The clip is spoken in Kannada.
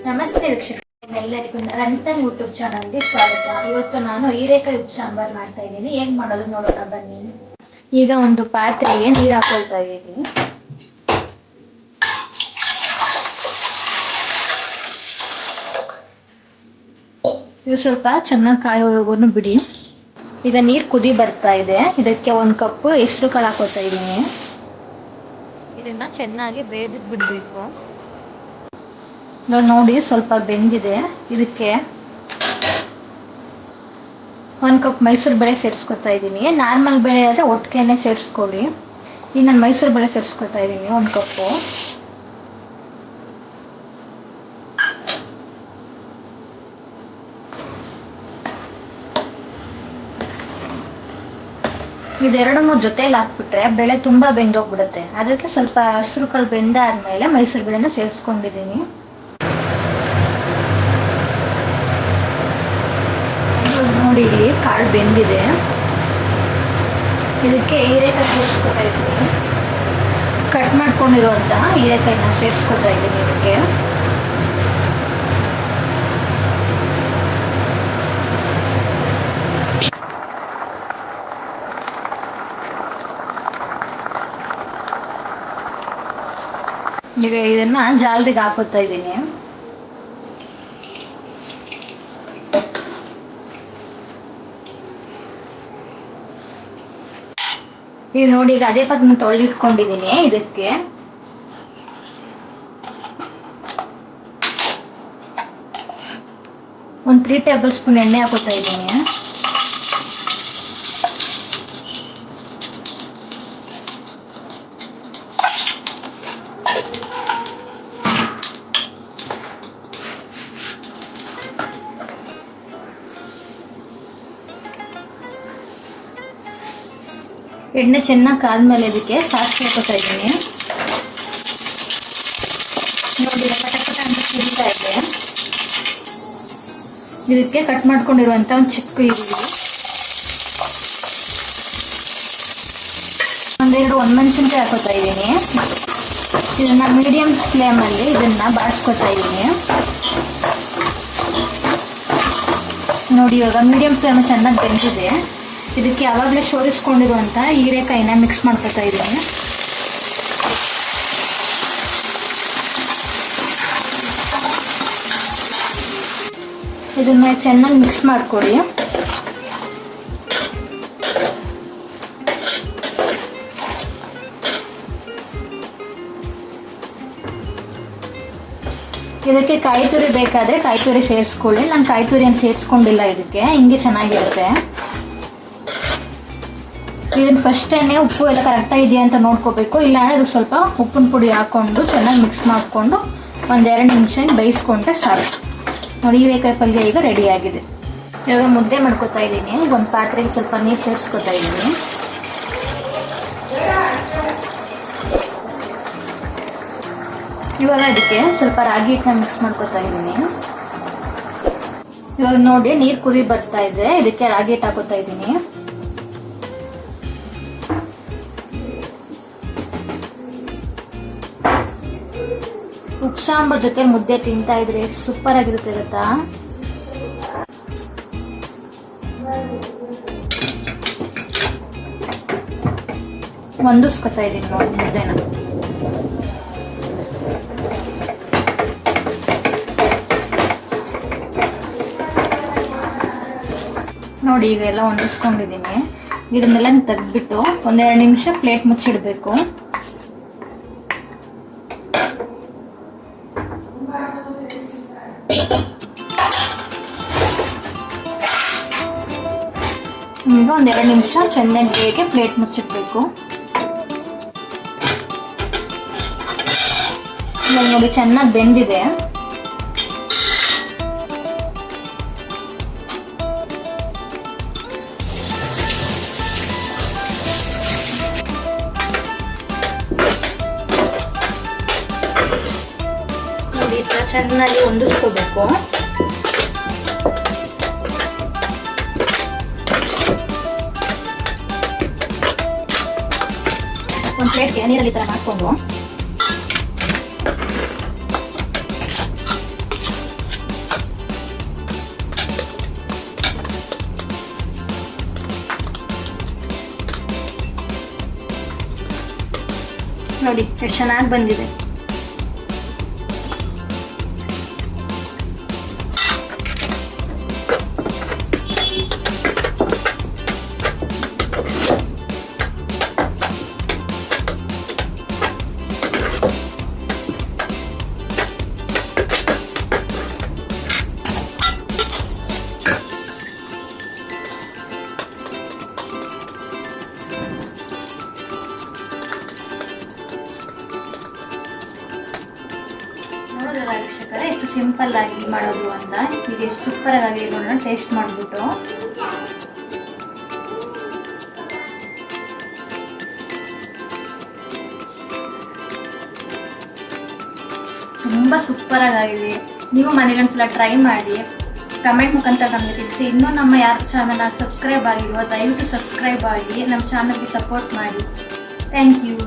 ನಮಸ್ತೆ ವೀಕ್ಷಕರೇ, ಎಲ್ಲರಿಗೂ ರಂಜನ್ ಯೂಟ್ಯೂಬ್ ಚಾನಲ್ಗೆ ಸ್ವಾಗತ. ಇವತ್ತು ನಾನು ಹೀರೆಕಾಯಿ ಉಪ್ಪು ಸಾಂಬಾರ್ ಮಾಡ್ತಾ ಇದ್ದೀನಿ. ಹೇಗ್ ಮಾಡೋದು ನೋಡೋಣ ಬನ್ನಿ. ಈಗ ಒಂದು ಪಾತ್ರೆಗೆ ನೀರು ಹಾಕೊಳ್ತಾ ಇದ್ದೀನಿ. ಇದು ಸ್ವಲ್ಪ ಚೆನ್ನಾಗಿ ಕಾಯೋವರೆಗೂ ಬಿಡಿ. ಈಗ ನೀರು ಕುದಿ ಬರ್ತಾ ಇದೆ. ಇದಕ್ಕೆ 1 ಕಪ್ ಹೆಸರು ಕಾಳು ಹಾಕೋತಾ ಇದ್ದೀನಿ. ಇದನ್ನ ಚೆನ್ನಾಗಿ ಬೇಯ್ದು ಬಿಡಬೇಕು. ನೋಡಿ ಸ್ವಲ್ಪ ಬೆಂದಿದೆ. ಇದಕ್ಕೆ 1 ಕಪ್ ಮೈಸೂರು ಬೇಳೆ ಸೇರಿಸ್ಕೊತಾ ಇದ್ದೀನಿ. ನಾರ್ಮಲ್ ಬೇಳೆ ಆದರೆ ಒಟ್ಟಿಗೆನೆ ಸೇರಿಸ್ಕೊಳ್ಳಿ. ಈಗ ನಾನು ಮೈಸೂರು ಬೇಳೆ ಸೇರಿಸ್ಕೊತಾ ಇದ್ದೀನಿ 1 ಕಪ್ಪು. ಇದೆರಡನ್ನೂ ಜೊತೆಲಿ ಹಾಕ್ಬಿಟ್ರೆ ಬೇಳೆ ತುಂಬ ಬೆಂದೋಗ್ಬಿಡುತ್ತೆ. ಅದಕ್ಕೆ ಸ್ವಲ್ಪ ಹಸಿರು ಕಾಳು ಬೆಂದಾದ್ಮೇಲೆ ಮೈಸೂರು ಬೇಳೆನ ಸೇರಿಸ್ಕೊಂಡಿದ್ದೀನಿ. ನೋಡಿ ಕಾಳು ಬೆಂದಿದೆ. ಇದಕ್ಕೆ ಹೀರೆಕಾಯಿ ಸೇರಿಸ್ಕೊತಾ ಇದ್ದೀನಿ. ಕಟ್ ಮಾಡ್ಕೊಂಡಿರುವಂಥ ಹೀರೆಕಾಯಿನ ಸೇರಿಸ್ಕೊತಾ ಇದ್ದೀನಿ ಇದಕ್ಕೆ. ಈಗ ಇದನ್ನ ಜಾಲರಿಗೆ ಹಾಕೋತಾ ಇದ್ದೀನಿ. ಈಗ ನೋಡಿ, ಈಗ ಅದೇ ಪಾತ್ರೆ ತೊಳೆದಿಟ್ಕೊಂಡಿದ್ದೀನಿ. ಇದಕ್ಕೆ ಒಂದು 3 ಟೇಬಲ್ ಸ್ಪೂನ್ ಎಣ್ಣೆ ಹಾಕೋತಾ ಇದ್ದೀನಿ. ಎಣ್ಣೆ ಚೆನ್ನಾಗಿ ಕಾದ್ಮೇಲೆ ಇದಕ್ಕೆ ಸಾಸಿವೆ ಹಾಕೋತಾ ಇದ್ದೀನಿ. ನೋಡಿ ಪಟ ಅಂತ ಕುದೀತಾ ಇದೆ. ಇದಕ್ಕೆ ಕಟ್ ಮಾಡ್ಕೊಂಡಿರುವಂತ ಒಂದು ಚಿಕ್ಕ ಈರುಳ್ಳಿ, ಒಂದೆರಡು ಒಣಮೆಣಸಿನಕಾಯಿ ಹಾಕೋತಾ ಇದ್ದೀನಿ. ಇದನ್ನ ಮೀಡಿಯಂ ಫ್ಲೇಮಲ್ಲಿ ಇದನ್ನ ಬಾಡಿಸ್ಕೊತಾ ಇದ್ದೀನಿ. ನೋಡಿ ಇವಾಗ ಮೀಡಿಯಂ ಫ್ಲೇಮ್ ಚೆನ್ನಾಗಿ ಬೆಂದಿದೆ. ಇದಕ್ಕೆ ಆವಾಗಲೇ ಶೋಧಿಸ್ಕೊಂಡಿರುವಂಥ ಹೀರೆಕಾಯಿನ ಮಿಕ್ಸ್ ಮಾಡ್ಕೊತಾ ಇದ್ದೀನಿ. ಇದನ್ನ ಚೆನ್ನಾಗಿ ಮಿಕ್ಸ್ ಮಾಡ್ಕೊಳ್ಳಿ. ಇದಕ್ಕೆ ಕಾಯಿ ತುರಿ ಬೇಕಾದರೆ ಕಾಯಿ ತುರಿ ಸೇರಿಸ್ಕೊಳ್ಳಿ. ನಾನು ಕಾಯಿ ತುರಿಯನ್ನು ಸೇರಿಸ್ಕೊಂಡಿಲ್ಲ. ಇದಕ್ಕೆ ಹಿಂಗೆ ಚೆನ್ನಾಗಿರುತ್ತೆ. ಇದನ್ನ ಫಸ್ಟೇನೆ ಉಪ್ಪು ಎಲ್ಲ ಕರೆಕ್ಟಾಗಿ ಇದೆಯಾ ಅಂತ ನೋಡ್ಕೋಬೇಕು. ಇಲ್ಲಾಂದರೆ ಅದು ಸ್ವಲ್ಪ ಉಪ್ಪಿನ ಪುಡಿ ಹಾಕ್ಕೊಂಡು ಚೆನ್ನಾಗಿ ಮಿಕ್ಸ್ ಮಾಡಿಕೊಂಡು 1-2 ನಿಮಿಷ ಬೇಯಿಸ್ಕೊಂಡ್ರೆ ಸಾಕು. ನೋಡಿ ಹೀರೆಕಾಯಿ ಪಲ್ಯ ಈಗ ರೆಡಿಯಾಗಿದೆ. ಇವಾಗ ಮುದ್ದೆ ಮಾಡ್ಕೊತಾ ಇದ್ದೀನಿ. ಒಂದು ಪಾತ್ರೆಗೆ ಸ್ವಲ್ಪ ನೀರು ಸೇರಿಸ್ಕೊತಾ ಇದ್ದೀನಿ. ಇವಾಗ ಇದಕ್ಕೆ ಸ್ವಲ್ಪ ರಾಗಿ ಹಿಟ್ಟನ್ನ ಮಿಕ್ಸ್ ಮಾಡ್ಕೊತಾ ಇದ್ದೀನಿ. ಇವಾಗ ನೋಡಿ ನೀರು ಕುದಿ ಬರ್ತಾ ಇದೆ. ಇದಕ್ಕೆ ರಾಗಿ ಹಿಟ್ಟು ಹಾಕೋತಾ ಇದ್ದೀನಿ. ಉಪ್ಪು ಸಾಂಬಾರ್ ಜೊತೆ ಮುದ್ದೆ ತಿಂತಾ ಇದ್ರೆ ಸೂಪರ್ ಆಗಿರುತ್ತೆ ಗೊತ್ತಾ. ಹೊಂದಿಸ್ಕೊತಾ ಇದ್ದೀನಿ ನೋಡಿ ಮುದ್ದೆನ. ನೋಡಿ ಈಗ ಎಲ್ಲ ಹೊಂದಿಸ್ಕೊಂಡಿದ್ದೀನಿ. ಇದನ್ನೆಲ್ಲ ತೆಗೆದ್ಬಿಟ್ಟು 1-2 ನಿಮಿಷ ಪ್ಲೇಟ್ ಮುಚ್ಚಿಡಬೇಕು. ಈಗ 1-2 ನಿಮಿಷ ಚೆನ್ನಾಗಿ ಬೇಗ ಪ್ಲೇಟ್ ಮುಚ್ಚಿಡ್ಬೇಕು. ನೋಡಿ ಚೆನ್ನಾಗಿ ಬೆಂದಿದೆ. ನೋಡಿ ಚೆನ್ನಾಗಿ ಹೊಂದಿಸ್ಕೋಬೇಕು. ಒಂದು ಪ್ಲೇಟ್ಗೆ ನೀರಲ್ಲಿ ಈ ಥರ ಮಾಡಿಕೊಂಡು ನೋಡಿ ಎಷ್ಟು ಚೆನ್ನಾಗಿ ಬಂದಿದೆ. ನೋಡೋದ್ರಲ್ಲ ವೀಕ್ಷಕರೇ ಎಷ್ಟು ಸಿಂಪಲ್ ಆಗಿ ಮಾಡೋದು ಅಂತ. ಈಗ ಎಷ್ಟು ಸೂಪರ್ ಆಗಿ ನೋಡೋಣ ಟೇಸ್ಟ್ ಮಾಡಿಬಿಟ್ಟು. ತುಂಬ ಸೂಪರ್ ಆಗಿದೆ. ನೀವು ಮನೇಲಿ ಒಂದ್ಸಲ ಟ್ರೈ ಮಾಡಿ ಕಮೆಂಟ್ ಮುಖಾಂತರ ನಮಗೆ ತಿಳಿಸಿ. ಇನ್ನೂ ನಮ್ಮ ಯಾರು ಚಾನಲ್ ಸಬ್ಸ್ಕ್ರೈಬ್ ಆಗಿಲ್ವೋ ದಯವಿಟ್ಟು ಸಬ್ಸ್ಕ್ರೈಬ್ ಆಗಿ ನಮ್ಮ ಚಾನಲ್ಗೆ ಸಪೋರ್ಟ್ ಮಾಡಿ. Thank you.